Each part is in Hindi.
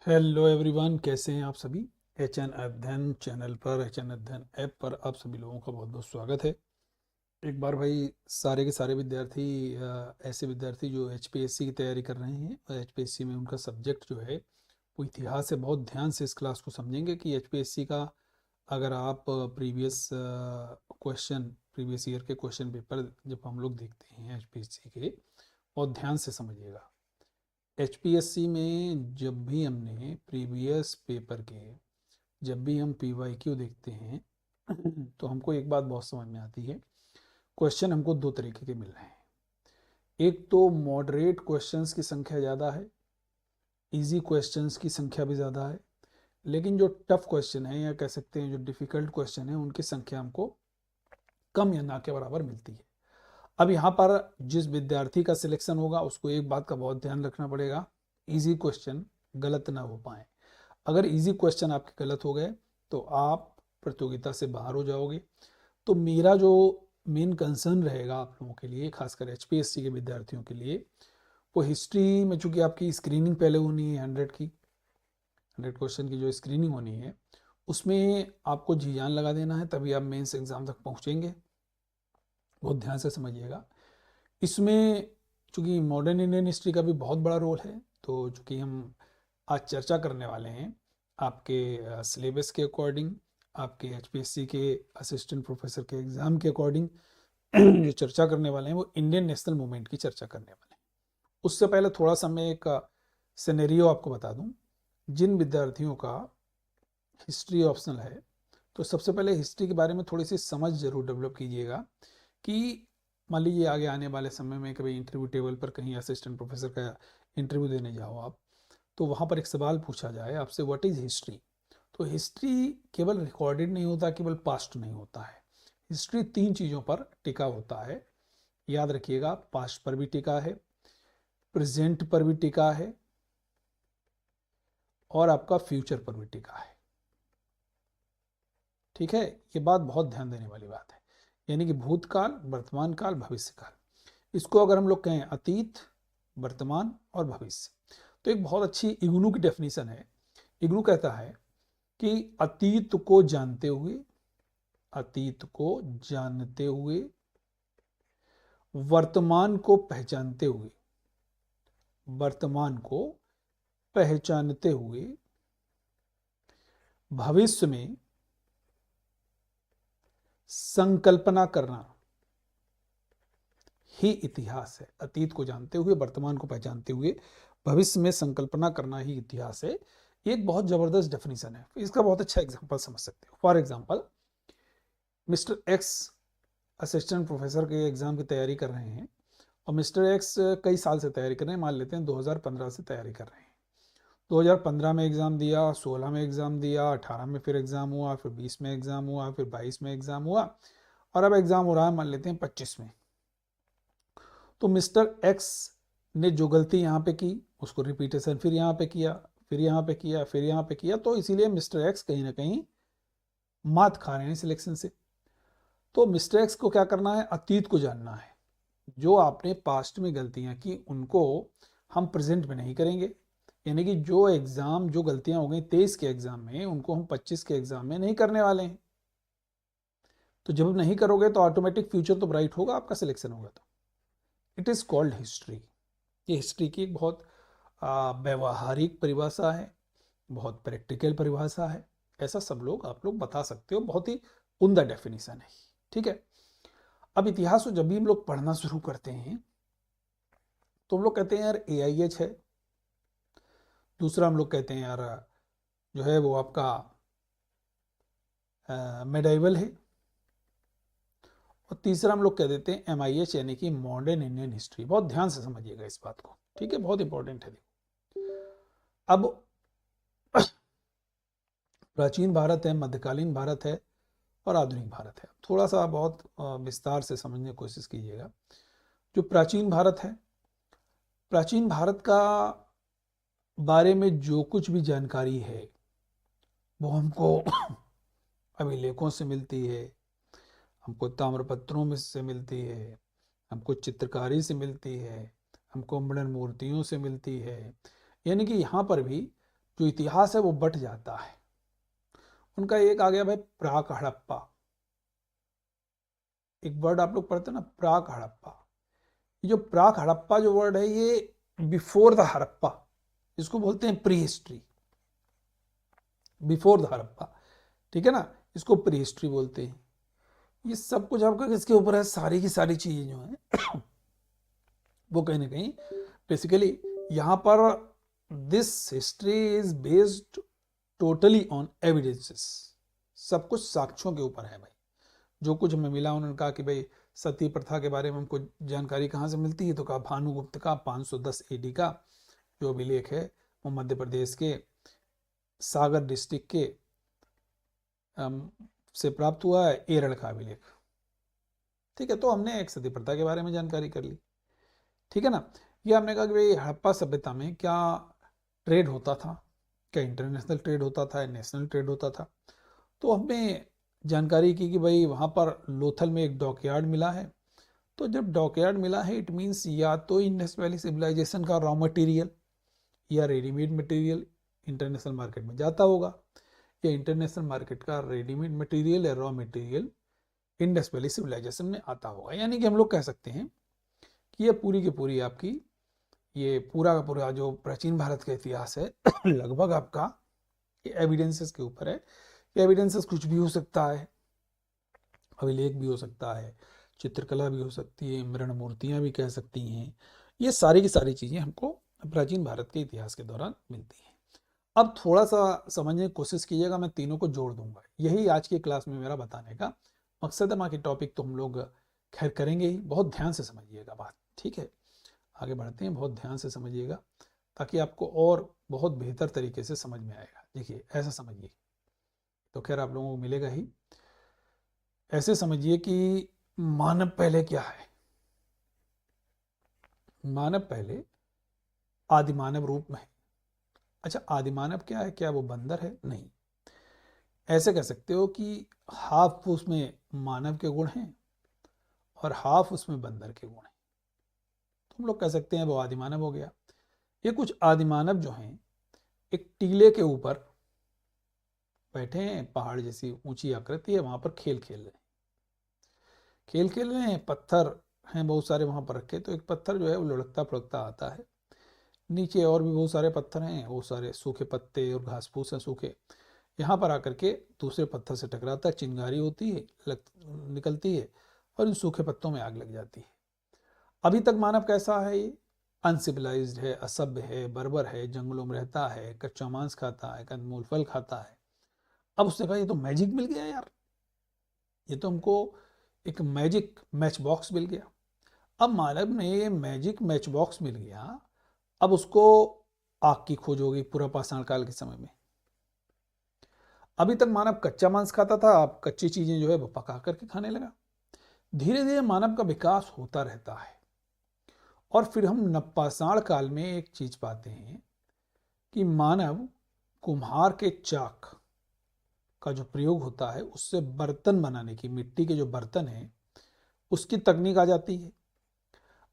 हेलो एवरीवन, कैसे हैं आप सभी। एच एन अध्ययन चैनल पर, एच एन अध्ययन ऐप पर आप सभी लोगों का बहुत बहुत स्वागत है। एक बार भाई, सारे के सारे विद्यार्थी, ऐसे विद्यार्थी जो एचपीएससी की तैयारी कर रहे हैं और एचपीएससी में उनका सब्जेक्ट जो है वो इतिहास है, बहुत ध्यान से इस क्लास को समझेंगे कि एचपीएससी का अगर आप प्रीवियस ईयर के क्वेश्चन पेपर जब हम लोग देखते हैं एचपीएससी के, बहुत ध्यान से समझिएगा। एचपीएससी में जब भी हमने प्रीवियस पेपर के, जब भी हम पीवाईक्यू देखते हैं तो हमको एक बात बहुत समझ में आती है। क्वेश्चन हमको दो तरीके के मिल रहे हैं। एक तो मॉडरेट क्वेश्चंस की संख्या ज़्यादा है, इजी क्वेश्चंस की संख्या भी ज़्यादा है, लेकिन जो टफ क्वेश्चन है या कह सकते हैं जो डिफ़िकल्ट क्वेश्चन है उनकी संख्या हमको कम या ना के बराबर मिलती है। अब यहाँ पर जिस विद्यार्थी का सिलेक्शन होगा उसको एक बात का बहुत ध्यान रखना पड़ेगा, इजी क्वेश्चन गलत ना हो पाए। अगर इजी क्वेश्चन आपके गलत हो गए तो आप प्रतियोगिता से बाहर हो जाओगे। तो मेरा जो मेन कंसर्न रहेगा आप लोगों के लिए, खासकर एचपीएससी के विद्यार्थियों के लिए, वो हिस्ट्री में, चूंकि आपकी स्क्रीनिंग पहले होनी है 100 क्वेश्चन की जो स्क्रीनिंग होनी है, उसमें आपको जी जान लगा देना है, तभी आप मेंस एग्जाम तक पहुंचेंगे। बहुत ध्यान से समझिएगा। इसमें चूंकि मॉडर्न इंडियन हिस्ट्री का भी बहुत बड़ा रोल है, तो चूंकि हम आज चर्चा करने वाले हैं आपके सिलेबस के अकॉर्डिंग, आपके एचपीएससी के असिस्टेंट प्रोफेसर के एग्ज़ाम के अकॉर्डिंग जो चर्चा करने वाले हैं वो इंडियन नेशनल मूवमेंट की चर्चा करने वाले हैं। उससे पहले थोड़ा सा मैं एक सिनेरियो आपको बता दूं। जिन विद्यार्थियों का हिस्ट्री ऑप्शनल है, तो सबसे पहले हिस्ट्री के बारे में थोड़ी सी समझ जरूर डेवलप कीजिएगा कि मान लीजिए आगे आने वाले समय में कभी इंटरव्यू टेबल पर कहीं असिस्टेंट प्रोफेसर का इंटरव्यू देने जाओ आप, तो वहाँ पर एक सवाल पूछा जाए आपसे, व्हाट इज़ हिस्ट्री। तो हिस्ट्री केवल रिकॉर्डेड नहीं होता, केवल पास्ट नहीं होता है। हिस्ट्री तीन चीज़ों पर टिका होता है, याद रखिएगा। पास्ट पर भी टिका है, प्रेजेंट पर भी टिका है, और आपका फ्यूचर पर भी टिका है। ठीक है, ये बात बहुत ध्यान देने वाली बात है। यानी कि भूतकाल, वर्तमान काल, भविष्य काल। इसको अगर हम लोग कहें अतीत, वर्तमान और भविष्य, तो एक बहुत अच्छी इग्नू की डेफिनेशन है। इग्नू कहता है कि अतीत को जानते हुए, अतीत को जानते हुए, वर्तमान को पहचानते हुए, वर्तमान को पहचानते हुए, भविष्य में संकल्पना करना ही इतिहास है। अतीत को जानते हुए, वर्तमान को पहचानते हुए, भविष्य में संकल्पना करना ही इतिहास है। एक बहुत जबरदस्त डेफिनेशन है। इसका बहुत अच्छा एग्जांपल समझ सकते हो। For example, mister x assistant professor के एग्जाम की तैयारी कर रहे हैं, और मिस्टर एक्स कई साल से तैयारी कर रहे हैं, मान लेते हैं 2015 से तैयारी कर रहे हैं। 2015 में एग्ज़ाम दिया, 16 में एग्ज़ाम दिया, 18 में फिर एग्ज़ाम हुआ, फिर 20 में एग्ज़ाम हुआ, फिर 22 में एग्ज़ाम हुआ, और अब एग्ज़ाम हो रहा है मान लेते हैं 25 में। तो मिस्टर एक्स ने जो गलती यहाँ पे की उसको रिपीटेशन फिर यहाँ पे किया, फिर यहाँ पे किया, फिर यहाँ पे किया, तो इसीलिए मिस्टर एक्स कहीं ना कहीं मात खा रहे हैं सिलेक्शन से। तो मिस्टर एक्स को क्या करना है, अतीत को जानना है। जो आपने पास्ट में गलतियां की उनको हम प्रेजेंट में नहीं करेंगे। यानी कि जो एग्जाम, जो गलतियां हो गई 23 के एग्जाम में, उनको हम 25 के एग्जाम में नहीं करने वाले हैं। तो जब नहीं करोगे तो ऑटोमेटिक फ्यूचर तो ब्राइट होगा, आपका सिलेक्शन होगा। तो इट इज कॉल्ड हिस्ट्री। ये हिस्ट्री की एक बहुत व्यवहारिक परिभाषा है, बहुत प्रैक्टिकल परिभाषा है। ऐसा सब लोग, आप लोग बता सकते हो, बहुत ही उम्दा डेफिनेशन है। ठीक है। अब इतिहास को जब भी हम लोग पढ़ना शुरू करते हैं तो हम लोग कहते हैं यार AIH है, दूसरा हम लोग कहते हैं यार जो है वो आपका मेडाइवल है, और तीसरा हम लोग कह देते हैं MIH यानी कि मॉडर्न इंडियन हिस्ट्री। बहुत ध्यान से समझिएगा इस बात को, ठीक है, बहुत इंपॉर्टेंट है। अब प्राचीन भारत है, मध्यकालीन भारत है, और आधुनिक भारत है। थोड़ा सा बहुत विस्तार से समझने की कोशिश कीजिएगा। जो प्राचीन भारत है, प्राचीन भारत का बारे में जो कुछ भी जानकारी है वो हमको अभिलेखों से मिलती है, हमको ताम्रपत्रों में से मिलती है, हमको चित्रकारी से मिलती है, हमको मृण मूर्तियों से मिलती है। यानी कि यहाँ पर भी जो इतिहास है वो बट जाता है। उनका एक आ गया भाई प्राक हड़प्पा, एक वर्ड आप लोग पढ़ते हैं ना प्राक हड़प्पा। ये जो प्राक हड़प्पा जो वर्ड है ये बिफोर द हड़प्पा, इसको बोलते हैं pre history, before the Harappa, ठीक है ना, इसको प्री हिस्ट्री बोलते हैं। ये सब कुछ आपका किसके ऊपर है, सारी की सारी चीजें जो है वो कहीं ना कहीं बेसिकली यहाँ पर this history is based totally on evidences, सब कुछ साक्ष्यों के ऊपर है भाई। जो कुछ हमें मिला उन्होंने कहा कि भाई सती प्रथा के बारे में हमको जानकारी कहाँ से मिलती है, तो कहा भानुगुप्त का 510 एडी का जो अभिलेख है वो मध्य प्रदेश के सागर डिस्ट्रिक्ट के से प्राप्त हुआ है, एरड़ का अभिलेख। ठीक है, तो हमने एक सती प्रथा के बारे में जानकारी कर ली, ठीक है ना। ये हमने कहा कि भाई हड़प्पा सभ्यता में क्या ट्रेड होता था, क्या इंटरनेशनल ट्रेड होता था, नेशनल ट्रेड होता था। तो हमने जानकारी की कि भाई वहाँ पर लोथल में एक डॉकयार्ड मिला है। तो जब डॉकयार्ड मिला है इट मीन्स या तो इंडस वैली सिविलाइजेशन का रॉ मटेरियल या रेडीमेड मटेरियल इंटरनेशनल मार्केट में जाता होगा, या इंटरनेशनल मार्केट का रेडीमेड मटेरियल या raw material Indus Valley Civilization में आता होगा। यानी कि हम लोग कह सकते हैं कि ये पूरी की पूरी आपकी ये पूरा का पूरा जो प्राचीन भारत का इतिहास है लगभग आपका ये एविडेंसेस के ऊपर है। ये एविडेंसेस कुछ भी हो सकता है, अभिलेख भी हो सकता है, चित्रकला भी हो सकती है, मृण मूर्तियां भी कह सकती हैं। ये सारी की सारी चीज़ें हमको प्राचीन भारत के इतिहास के दौरान मिलती हैं। अब थोड़ा सा समझने की कोशिश कीजिएगा, मैं तीनों को जोड़ दूंगा, यही आज की क्लास में मेरा बताने का मकसद है। बाकी टॉपिक तो हम लोग खैर करेंगे ही, बहुत ध्यान से समझिएगा बात, ठीक है। आगे बढ़ते हैं, बहुत ध्यान से समझिएगा ताकि आपको और बहुत बेहतर तरीके से समझ में आएगा। देखिए ऐसा समझिए, तो खैर आप लोगों को मिलेगा ही। ऐसे समझिए कि मानव पहले क्या है, मानव पहले आदि मानव रूप में है। अच्छा आदि मानव क्या है, क्या वो बंदर है? नहीं, ऐसे कह सकते हो कि हाफ उसमें मानव के गुण हैं और हाफ उसमें बंदर के गुण हैं, तुम लोग कह सकते हैं वो आदि मानव हो गया। ये कुछ आदि मानव जो हैं एक टीले के ऊपर बैठे हैं, पहाड़ जैसी ऊंची आकृति है, वहां पर खेल खेल रहे हैं, खेल खेल रहे हैं। पत्थर हैं बहुत सारे वहां पर रखे, तो एक पत्थर जो है वो लुढ़कता फुढ़कता आता है, नीचे और भी बहुत सारे पत्थर हैं, वो सारे सूखे पत्ते और घास फूस हैं सूखे, यहाँ पर आकर के दूसरे पत्थर से टकराता है, चिंगारी होती है, निकलती है और इन सूखे पत्तों में आग लग जाती है। अभी तक मानव कैसा है, ये अनसिविलाइज्ड है, असभ्य है, बर्बर है, जंगलों में रहता है, कच्चा मांस खाता है, कंदमूल फल खाता है। अब उसने कहा ये तो मैजिक मिल गया यार, ये तो हमको एक मैजिक मैच बॉक्स मिल गया। अब मानव ने ये मैजिक मैच बॉक्स मिल गया, अब उसको आग की खोज हो गई पूरा पाषाण काल के समय में। अभी तक मानव कच्चा मांस खाता था, अब कच्ची चीजें जो है वो पका करके खाने लगा। धीरे धीरे मानव का विकास होता रहता है और फिर हम नवपाषाण काल में एक चीज पाते हैं कि मानव कुम्हार के चाक का जो प्रयोग होता है उससे बर्तन बनाने की, मिट्टी के जो बर्तन हैं उसकी तकनीक आ जाती है।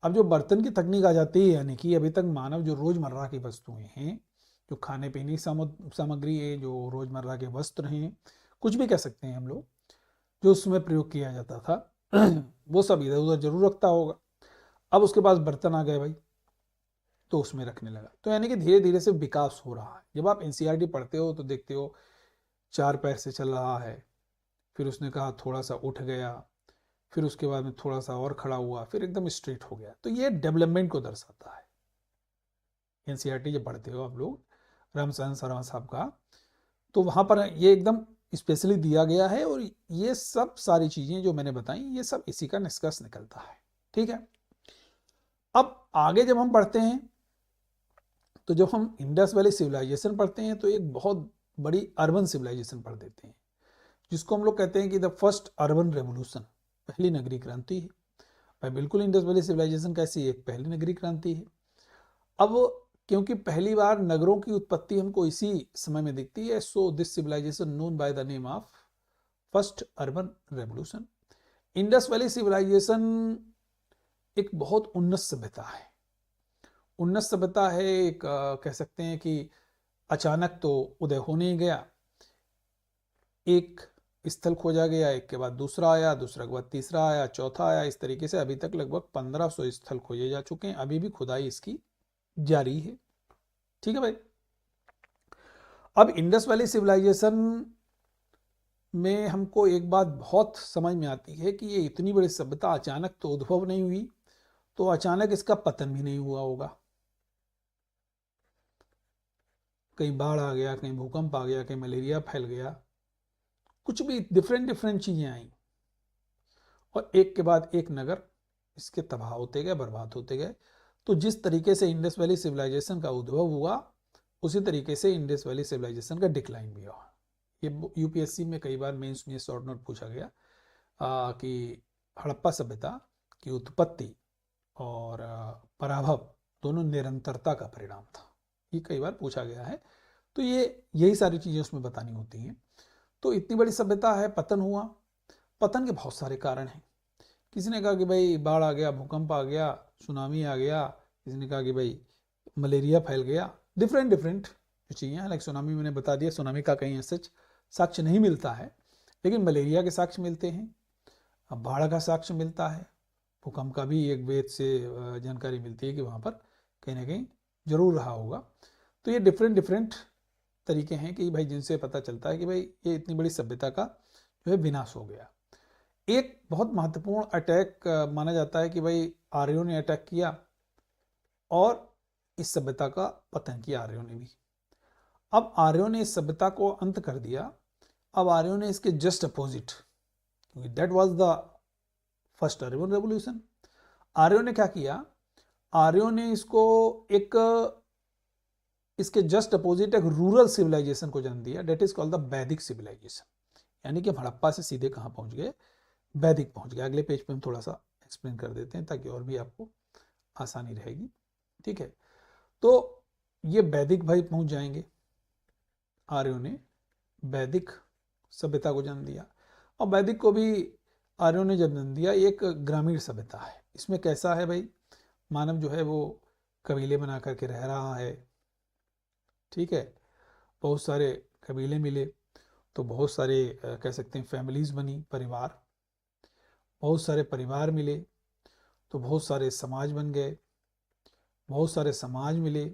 अब जो बर्तन की तकनीक आ जाती है यानी कि अभी तक मानव जो रोजमर्रा की वस्तुएं हैं, जो खाने पीने की सामग्री है, जो रोजमर्रा के वस्त्र हैं, कुछ भी कह सकते हैं हम लोग, जो उसमें प्रयोग किया जाता था वो सब इधर उधर जरूर रखता होगा। अब उसके पास बर्तन आ गए भाई, तो उसमें रखने लगा। तो यानी कि धीरे धीरे से विकास हो रहा है। जब आप एनसीईआरटी पढ़ते हो तो देखते हो 4 पैर से चल रहा है, फिर उसने कहा थोड़ा सा उठ गया, फिर उसके बाद में थोड़ा सा और खड़ा हुआ, फिर एकदम स्ट्रेट हो गया। तो ये डेवलपमेंट को दर्शाता है। एनसीईआरटी जब पढ़ते हो आप लोग रामचंद्र शर्मा साहब का, तो वहां पर ये एकदम स्पेशली दिया गया है और ये सब सारी चीजें जो मैंने बताई ये सब इसी का निष्कर्ष निकलता है, ठीक है। अब आगे जब हम पढ़ते हैं तो जब हम इंडस वैली सिविलाइजेशन पढ़ते हैं तो एक बहुत बड़ी अर्बन सिविलाइजेशन पढ़ देते हैं, जिसको हम लोग कहते हैं कि द फर्स्ट अर्बन रेवोल्यूशन, पहली नगरीय क्रांति है। भाई बिल्कुल इंडस वैली सिविलाइजेशन कैसी है, एक पहली नगरीय क्रांति है। अब क्योंकि पहली बार नगरों की उत्पत्ति हमको इसी समय में दिखती है, so this civilization known by the name of first urban revolution. Indus Valley Civilization एक बहुत उन्नत सभ्यता है, उन्नत सभ्यता है, एक कह सकते हैं कि अचानक तो उदय हो नहीं गया, एक स्थल खोजा गया, एक के बाद दूसरा आया, दूसरा के बाद तीसरा आया, चौथा आया, इस तरीके से अभी तक लगभग 1500 स्थल खोजे जा चुके हैं, अभी भी खुदाई इसकी जारी है। ठीक है भाई। अब इंडस वैली सिविलाइजेशन में हमको एक बात बहुत समझ में आती है कि ये इतनी बड़ी सभ्यता अचानक तो उद्भव नहीं हुई, तो अचानक इसका पतन भी नहीं हुआ होगा। कहीं बाढ़ आ गया, कहीं भूकंप आ गया, कहीं मलेरिया फैल गया, कुछ भी डिफरेंट डिफरेंट चीजें आई और एक के बाद एक नगर इसके तबाह होते गए, बर्बाद होते गए। तो जिस तरीके से इंडस वैली सिविलाइजेशन का उद्भव हुआ, उसी तरीके से इंडस वैली सिविलाइजेशन का डिक्लाइन भी हुआ। ये यूपीएससी में कई बार मेंस में शॉर्ट नोट पूछा गया कि हड़प्पा सभ्यता की उत्पत्ति और पराभव दोनों निरंतरता का परिणाम था, ये कई बार पूछा गया है। तो ये यही सारी चीजें उसमें बतानी होती हैं। तो इतनी बड़ी सभ्यता है, पतन हुआ। पतन के बहुत सारे कारण हैं। किसी ने कहा कि भाई बाढ़ आ गया, भूकंप आ गया, सुनामी आ गया, किसी ने कहा कि भाई मलेरिया फैल गया, डिफरेंट डिफरेंट जो चीज़ें हैं। लाइक सुनामी मैंने बता दिया, सुनामी का कहीं ऐसे साक्ष्य नहीं मिलता है, लेकिन मलेरिया के साक्ष्य मिलते हैं, अब बाढ़ का साक्ष्य मिलता है, भूकंप का भी एक वेद से जानकारी मिलती है कि वहाँ पर कहीं ना कहीं जरूर रहा होगा। तो ये डिफरेंट डिफरेंट तरीके हैं कि भाई जिनसे पता चलता है कि भाई ये इतनी बड़ी सभ्यता का जो है विनाश हो गया। एक बहुत महत्वपूर्ण अटैक माना जाता है कि भाई आर्यों ने अटैक किया और इस सभ्यता का पतन किया आर्यों ने भी। अब आर्यों ने इस सभ्यता को अंत कर दिया। अब आर्यों ने इसके जस्ट अपोजिट, क्योंकि that was the first urban revolution, आर्यों ने क्या किया, आर्यों ने इसको एक इसके जस्ट अपोजिट एक रूरल सिविलाइजेशन को जन्म दिया, डेट इज कॉल्ड द वैदिक सिविलाइजेशन। यानी कि हड़प्पा से सीधे कहाँ पहुंच गए, वैदिक पहुंच गए। अगले पेज पे हम थोड़ा सा एक्सप्लेन कर देते हैं ताकि और भी आपको आसानी रहेगी। ठीक है, तो ये वैदिक भाई पहुंच जाएंगे। आर्यों ने वैदिक सभ्यता को जन्म दिया और वैदिक को भी आर्यों ने जब जन्म दिया। एक ग्रामीण सभ्यता है, इसमें कैसा है भाई, मानव जो है वो कबीले बना करके रह रहा है। ठीक है, बहुत सारे कबीले मिले तो बहुत सारे कह सकते हैं फैमिलीज बनी, परिवार, बहुत सारे परिवार मिले तो बहुत सारे समाज बन गए, बहुत सारे समाज मिले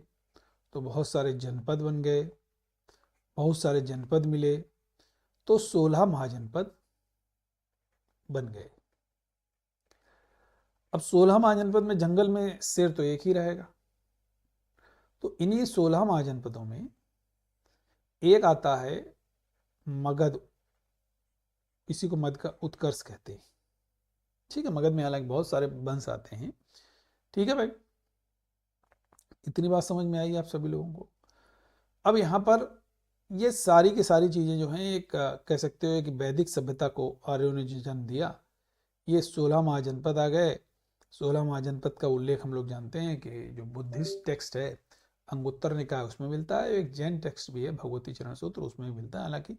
तो बहुत सारे जनपद बन गए, बहुत सारे जनपद मिले तो 16 महाजनपद बन गए। अब 16 महाजनपद में जंगल में शेर तो एक ही रहेगा, तो इन्हीं 16 महाजनपदों में एक आता है मगध, इसी को मगध का उत्कर्ष कहते हैं। ठीक है, मगध में हालांकि बहुत सारे वंश आते हैं। ठीक है भाई, इतनी बात समझ में आई आप सभी लोगों को। अब यहाँ पर ये सारी की सारी चीज़ें जो हैं, एक कह सकते हो कि वैदिक सभ्यता को आर्यों ने जन्म दिया। ये 16 महाजनपद आ गए। 16 महाजनपद का उल्लेख हम लोग जानते हैं कि जो बुद्धिस्ट टेक्स्ट है अंगुत्तर निकाय उसमें मिलता है, एक जैन टेक्स्ट भी है भगवती चरण सूत्र उसमें भी मिलता है। हालांकि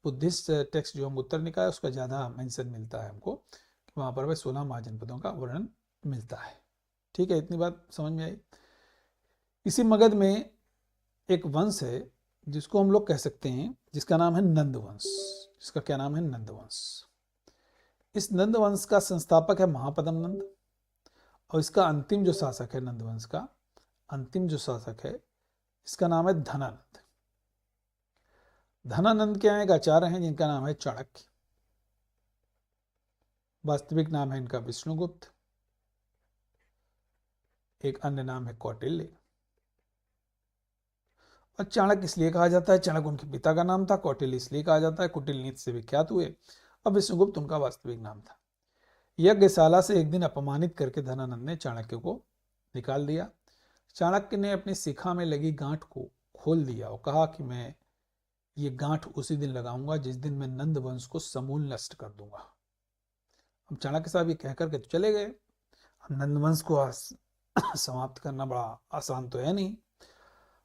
बुद्धिस्ट टेक्स्ट जो अंगुत्तर निकाय उसका ज़्यादा मेंशन मिलता है हमको, कि वहाँ पर वह 16 महाजनपदों का वर्णन मिलता है। ठीक है, इतनी बात समझ में आई। इसी मगध में एक वंश है जिसको हम लोग कह सकते हैं, जिसका नाम है नंद वंश। जिसका क्या नाम है, नंद वंश। इस नंद वंश का संस्थापक है महापद्म नंद और इसका अंतिम जो शासक है नंद वंश का अंतिम जो शासक है इसका नाम है धनानंद। धनानंद के यहाँ एक आचार्य हैं जिनका नाम है चाणक्य। वास्तविक नाम है इनका विष्णुगुप्त। एक अन्य नाम है कौटिल्य। और चाणक्य इसलिए कहा जाता है, चाणक्य उनके पिता का नाम था, कौटिल्य इसलिए कहा जाता है, कुटिल नीति से विख्यात हुए। अब विष्णुगुप्त उनका वास्तविक नाम था। यज्ञशाला से एक दिन अपमानित करके धनानंद ने चाणक्य को निकाल दिया। चाणक्य ने अपनी शिखा में लगी गांठ को खोल दिया और कहा कि मैं ये गांठ उसी दिन लगाऊंगा जिस दिन मैं नंद वंश को समूल नष्ट कर दूंगा। अब चाणक्य साहब ये कह करके तो चले गए। नंद वंश को समाप्त करना बड़ा आसान तो है नहीं।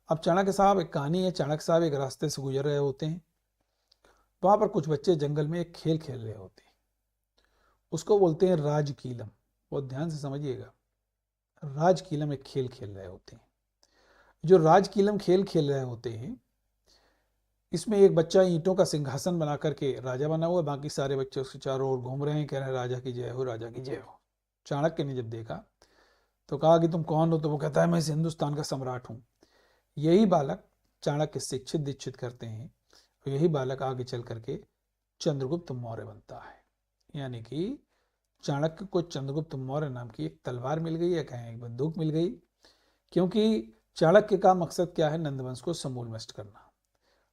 अब चाणक्य साहब, एक कहानी है, चाणक्य साहब एक रास्ते से गुजर रहे होते हैं। वहां पर कुछ बच्चे जंगल में एक खेल खेल रहे होते हैं, उसको बोलते हैं राजकीलम। बहुत ध्यान से समझिएगा, राजकीलम एक खेल खेल रहे होते हैं। जो राजकीलम खेल खेल रहे होते हैं, इसमें एक बच्चा ईंटों का सिंहासन बना करके राजा बना हुआ है, बाकी सारे बच्चे उसके चारों ओर घूम रहे हैं, कह रहे हैं राजा की जय हो, राजा की जय हो। चाणक्य ने जब देखा तो कहा कि तुम कौन हो? तो वो कहता है मैं इस हिंदुस्तान का सम्राट हूँ। यही बालक चाणक्य शिक्षित दीक्षित करते हैं, और यही बालक आगे चल करके चंद्रगुप्त मौर्य बनता है। यानी कि चाणक्य को चंद्रगुप्त मौर्य नाम की एक तलवार मिल गई, या कहें एक बंदूक मिल गई, क्योंकि चाणक्य का मकसद क्या है? नंदवंश को समूल नष्ट करना।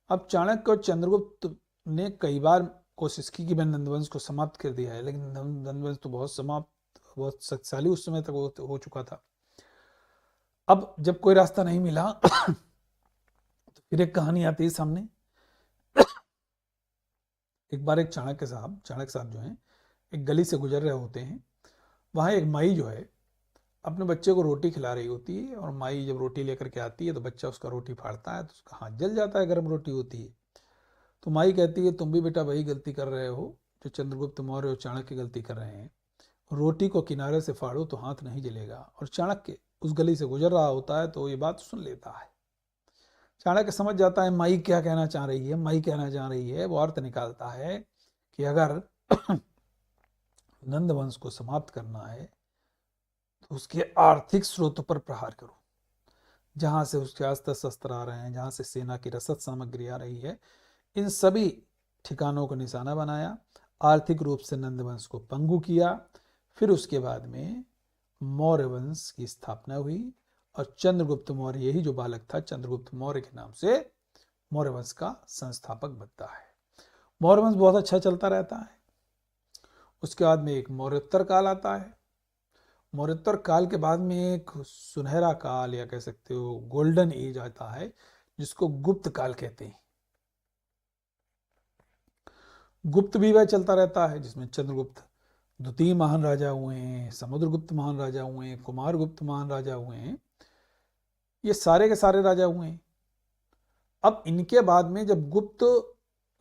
अब चाणक्य और चंद्रगुप्त ने कई बार कोशिश की कि मैं नंदवंश को समाप्त कर दिया है, लेकिन नंदवंश तो बहुत शक्तिशाली उस समय तक हो चुका था। अब जब कोई रास्ता नहीं मिला तो फिर एक कहानी आती है सामने। एक बार एक चाणक्य साहब जो हैं, एक गली से गुजर रहे होते हैं। वहाँ एक माई जो है अपने बच्चे को रोटी खिला रही होती है, और माई जब रोटी लेकर के आती है तो बच्चा उसका रोटी फाड़ता है तो उसका हाथ जल जाता है, गर्म रोटी होती है। तो माई कहती है तुम भी बेटा वही गलती कर रहे हो जो चंद्रगुप्त मौर्य और चाणक्य गलती कर रहे हैं। रोटी को किनारे से फाड़ो तो हाथ नहीं जलेगा। और चाणक्य उस गली से गुजर रहा होता है तो ये बात सुन लेता है। चाणक्य समझ जाता है माई क्या कहना चाह रही है, माई कहना चाह रही है। वो अर्थ निकालता है कि अगर नंद वंश को समाप्त करना है तो उसके आर्थिक स्रोतों पर प्रहार करो। जहां से उसके अस्त्र शस्त्र आ रहे हैं, जहां से सेना की रसद सामग्री आ रही है, इन सभी ठिकानों को निशाना बनाया, आर्थिक रूप से नंद वंश को पंगु किया। फिर उसके बाद में मौर्य वंश की स्थापना हुई, और चंद्रगुप्त मौर्य, यही जो बालक था चंद्रगुप्त मौर्य के नाम से मौर्य वंश का संस्थापक बनता है। मौर्य वंश बहुत अच्छा चलता रहता है। उसके बाद में एक मौर्योत्तर काल आता है। मौर्योत्तर काल के बाद में एक सुनहरा काल, या कह सकते हो गोल्डन एज आता है, जिसको गुप्त काल कहते हैं। गुप्त भी वह चलता रहता है जिसमें चंद्रगुप्त द्वितीय महान राजा हुए हैं, समुद्रगुप्त महान राजा हुए हैं, कुमारगुप्त महान राजा हुए हैं, ये सारे के सारे राजा हुए हैं। अब इनके बाद में जब गुप्त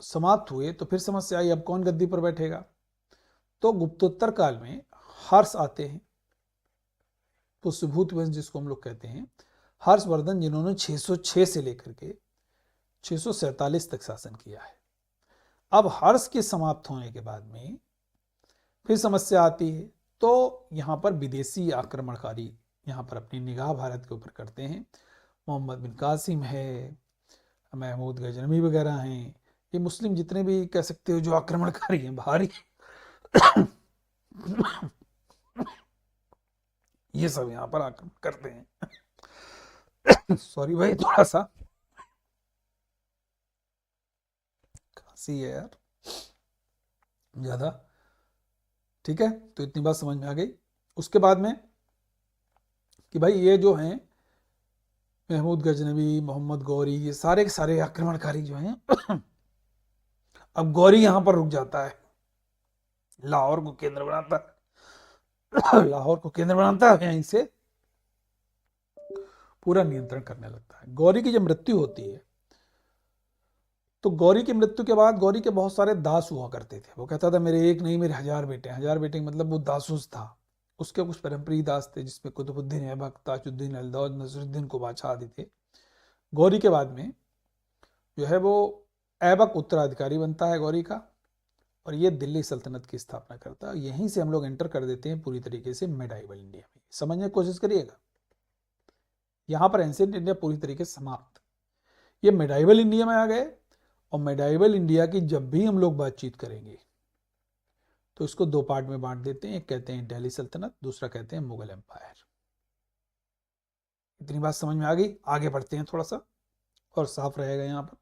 समाप्त हुए तो फिर समस्या आई, अब कौन गद्दी पर बैठेगा? तो गुप्तोत्तर काल में हर्ष आते हैं, पुष्यभूत वंश जिसको हम लोग कहते हैं, हर्षवर्धन, जिन्होंने 606 से लेकर के 647 तक शासन किया है। अब हर्ष के समाप्त होने के बाद में फिर समस्या आती है। तो यहाँ पर विदेशी आक्रमणकारी यहाँ पर अपनी निगाह भारत के ऊपर करते हैं। मोहम्मद बिन कासिम है, महमूद गजनवी वगैरह हैं, ये मुस्लिम जितने भी कह सकते हो जो आक्रमणकारी हैं भारी ये सब यहाँ पर आक्रमण करते हैं। सॉरी भाई, थोड़ा सा खांसी है यार ज्यादा। ठीक है, तो इतनी बात समझ में आ गई। उसके बाद में कि भाई ये जो हैं महमूद गजनवी, मोहम्मद गौरी, ये सारे के सारे आक्रमणकारी जो हैं अब गौरी यहां पर रुक जाता है, लाहौर को केंद्र बनाता है। लाहौर को केंद्र बनाता है, यहीं से पूरा नियंत्रण करने लगता है। गौरी की जब मृत्यु होती है तो गौरी की मृत्यु के बाद गौरी के बहुत सारे दास हुआ करते थे। वो कहता था मेरे एक नहीं मेरे 1000 बेटे। 1000 बेटे मतलब वो दासूस था। उसके कुछ परंपरी दास थे जिसमें कुतुबुद्दीन ऐबक, ताजुद्दीन अलदौज, नसरुद्दीन को बादशाह आदि थे। गौरी के बाद में जो है वो ऐबक उत्तराधिकारी बनता है गौरी का, और ये दिल्ली सल्तनत की स्थापना करता है। यहीं से हम लोग एंटर कर देते हैं पूरी तरीके से मेडाइवल इंडिया में। समझने की कोशिश करिएगा, यहाँ पर एंशिएंट इंडिया पूरी तरीके से समाप्त, ये मेडाइवल इंडिया में आ गए। और मेडाइवल इंडिया की जब भी हम लोग बातचीत करेंगे तो इसको दो पार्ट में बांट देते हैं। एक कहते हैं दिल्ली सल्तनत, दूसरा कहते हैं मुगल एम्पायर। इतनी बात समझ में आ गई? आगे बढ़ते हैं थोड़ा सा और साफ रहेगा यहाँ पर।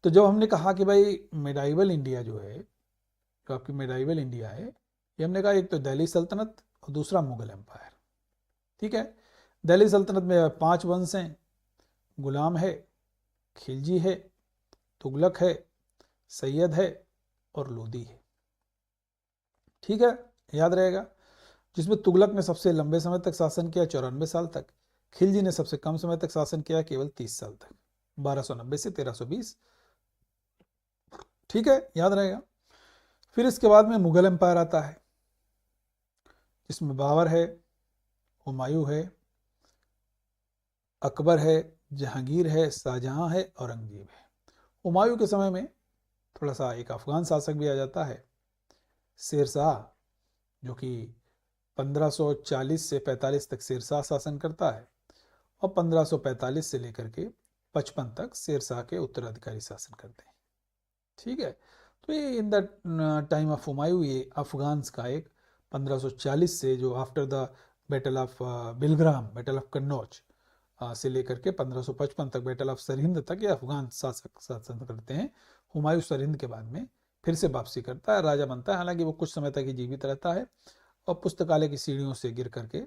तो जब हमने कहा कि भाई मेडाइवल इंडिया जो है, जो आपकी मेडाइवल इंडिया है, ये हमने कहा एक तो दिल्ली सल्तनत और दूसरा मुगल एम्पायर। ठीक है, दिल्ली सल्तनत में 5 वंश हैं, गुलाम है, खिलजी है, तुगलक है, सैयद है और लोदी है। ठीक है, याद रहेगा। जिसमें तुगलक ने सबसे लंबे समय तक शासन किया, 94 साल तक। खिलजी ने सबसे कम समय तक शासन किया, केवल 30 साल तक, 1290 से 1320। ठीक है, याद रहेगा। फिर इसके बाद में मुगल एम्पायर आता है, जिसमें बाबर है, हुमायूं है, अकबर है, जहांगीर है, शाहजहां है, औरंगजेब है। हुमायूं के समय में थोड़ा सा एक अफगान शासक भी आ जाता है, शेर शाह, जो कि 1540 से 45 तक शेर शाह शासन करता है और 1545 से लेकर के 55 तक शेर शाह के उत्तराधिकारी शासन करते हैं। ठीक है, तो ये in the time of Humayun ये अफगान का एक 1540 से जो after the battle of Bilgram, battle of Kannauj से लेकर के 1555 तक बैटल ऑफ सरहिंद तक ये अफगान शासक शासन करते हैं। हुमायूं सरहिंद के बाद में फिर से वापसी करता है, राजा बनता है। हालांकि वो कुछ समय तक ही जीवित रहता है और पुस्तकालय की सीढ़ियों से गिर करके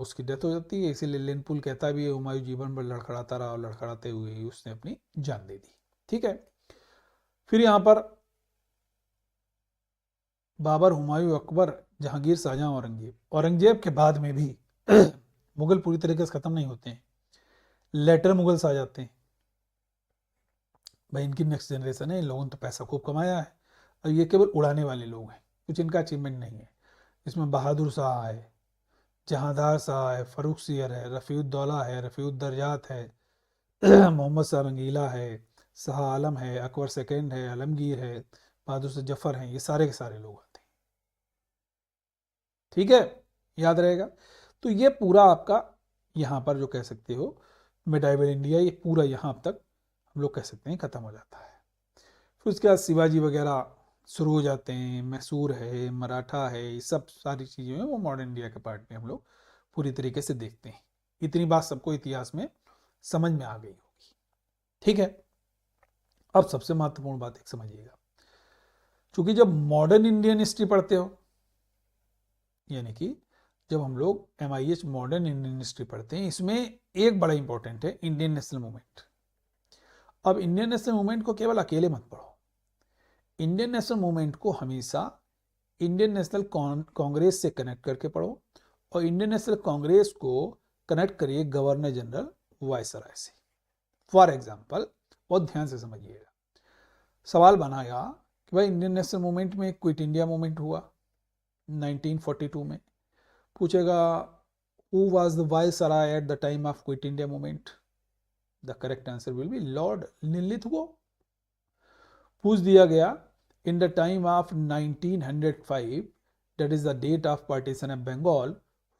उसकी डेथ हो जाती है। इसीलिए लेनपुल कहता भी है हुमायूं जीवन भर लड़खड़ाता रहा और लड़खड़ाते हुए ही उसने अपनी जान दे दी। ठीक है, फिर यहाँ पर बाबर, हुमायूं, अकबर, जहांगीर, शाहजहां, औरंगजेब। औरंगजेब के बाद में भी मुगल पूरी तरीके से खत्म नहीं होते हैं, लेटर मुगल्स आ जाते हैं। भाई इनकी नेक्स्ट जनरेशन है, इन लोगों ने तो पैसा खूब कमाया है और ये केवल उड़ाने वाले लोग हैं, कुछ इनका अचीवमेंट नहीं है। इसमें बहादुर शाह है, जहांदार शाह है, फरूख सियर है, रफ़ीउद्दौला है, रफ़ीउद्दर्जात है, मोहम्मद शाह रंगीला है, शाह आलम है, अकबर सेकेंड है, आलमगीर है, बहादुर शाह जफर हैं, ये सारे के सारे लोग आते हैं। ठीक है, याद रहेगा। तो ये पूरा आपका यहाँ पर जो कह सकते हो मिडाइवल इंडिया, ये पूरा यहाँ अब तक हम लोग कह सकते हैं खत्म हो जाता है। फिर उसके बाद शिवाजी वगैरह शुरू हो जाते हैं, मैसूर है, मराठा है, ये सब सारी चीज़ें हैं वो मॉडर्न इंडिया के पार्ट में हम लोग पूरी तरीके से देखते हैं। इतनी बात सबको इतिहास में समझ में आ गई होगी। ठीक है, अब सबसे महत्वपूर्ण बात एक समझिएगा, क्योंकि जब मॉडर्न इंडियन हिस्ट्री पढ़ते हो, यानी कि जब हम लोग MIH मॉडर्न इंडियन हिस्ट्री पढ़ते हैं, इसमें एक बड़ा इंपॉर्टेंट है इंडियन नेशनल मूवमेंट। अब इंडियन नेशनल मूवमेंट को केवल अकेले मत पढ़ो, इंडियन नेशनल मूवमेंट को हमेशा इंडियन नेशनल कांग्रेस से कनेक्ट करके पढ़ो और इंडियन नेशनल कांग्रेस को कनेक्ट करिए गवर्नर जनरल वायसराय से। फॉर एग्जाम्पल, बहुत ध्यान से समझिएगा, सवाल बनाया कि भाई इंडियन नेशनल मूवमेंट में क्विट इंडिया मूवमेंट हुआ 1942 में, पूछेगा who was the viceroy at the time of quit India movement? The correct answer will be Lord Linlithgow. पूछ दिया गया in the time of 1905, that is the date of partition of Bengal,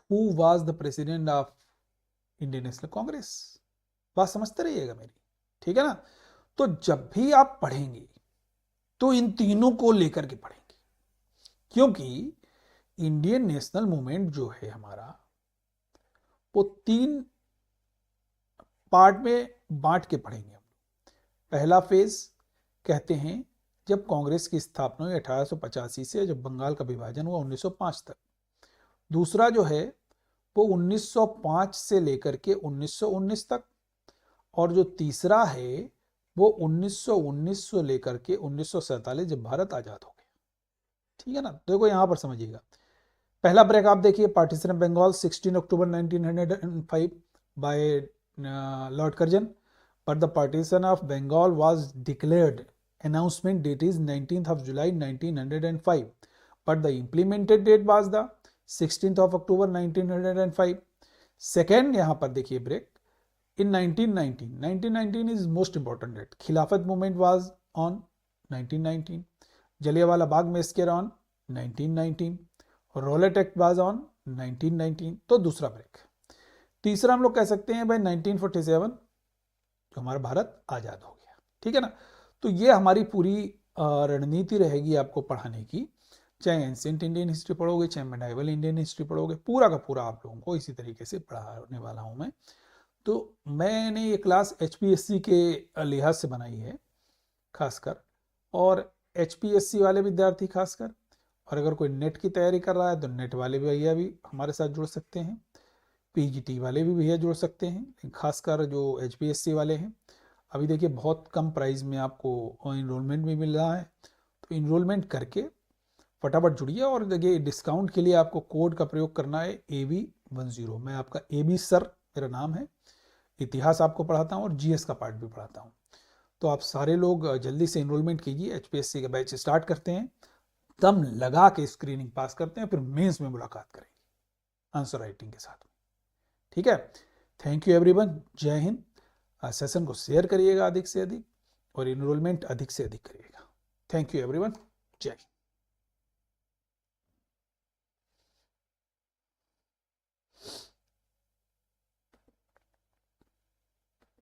who was the president of Indian National Congress? बात समझते रहिएगा मेरी, ठीक है ना। तो जब भी आप पढ़ेंगे तो इन तीनों को लेकर के पढ़ेंगे, क्योंकि इंडियन नेशनल मूवमेंट जो है हमारा वो 3 पार्ट में बांट के पढ़ेंगे। पहला फेज कहते हैं जब कांग्रेस की स्थापना हुई 1885 से, जब बंगाल का विभाजन हुआ 1905 तक। दूसरा जो है वो 1905 से लेकर के 1919 तक, और जो तीसरा है वो 1919 से लेकर के 1947 जब भारत आजाद हो गया। ठीक है ना, देखो यहां पर समझिएगा, पहला ब्रेक आप देखिए, partition of Bengal 16 October 1905 by Lord Curzon, but the partition of Bengal was declared, announcement date is 19th of July 1905, but the implemented date was the 16th of October 1905. Second यहाँ पर देखिए break, in 1919 is most important date, खिलाफत movement was on 1919, Jallianwala Bagh massacre on 1919, Rowlatt act was on 1919। तो दूसरा ब्रेक। तीसरा हम लोग कह सकते हैं भाई 1947 जो हमारा भारत आजाद हो गया। ठीक है ना, तो ये हमारी पूरी रणनीति रहेगी आपको पढ़ाने की, चाहे एंशिएंट इंडियन हिस्ट्री पढ़ोगे, चाहे मिडाइवल इंडियन हिस्ट्री पढ़ोगे, पूरा का पूरा आप लोगों को इसी तरीके से पढ़ाने वाला हूं मैं। तो मैंने ये क्लास HPSC के लिहाज से बनाई है खासकर, और HPSC वाले विद्यार्थी खासकर, और अगर कोई नेट की तैयारी कर रहा है तो नेट वाले भैया भी हमारे साथ जुड़ सकते हैं, PGT वाले भी भैया जुड़ सकते हैं, खासकर जो HPSC वाले हैं। अभी देखिए बहुत कम प्राइस में आपको इनरोलमेंट भी मिल रहा है, तो इनरोलमेंट करके फटाफट जुड़िए। और देखिए डिस्काउंट के लिए आपको कोड का प्रयोग करना है AB10। मैं आपका AB सर मेरा नाम है, इतिहास आपको पढ़ाता हूँ और GS का पार्ट भी पढ़ाता हूँ। तो आप सारे लोग जल्दी से इनरोलमेंट कीजिए, HPSC का बैच स्टार्ट करते हैं, दम लगा के स्क्रीनिंग पास करते हैं, फिर मेंस में मुलाकात करेंगे आंसर राइटिंग के साथ। ठीक है, थैंक यू एवरीवन, जय हिंद। सेशन को शेयर करिएगा अधिक से अधिक और इनरोलमेंट अधिक से अधिक करिएगा। थैंक यू एवरीवन, जय हिंद।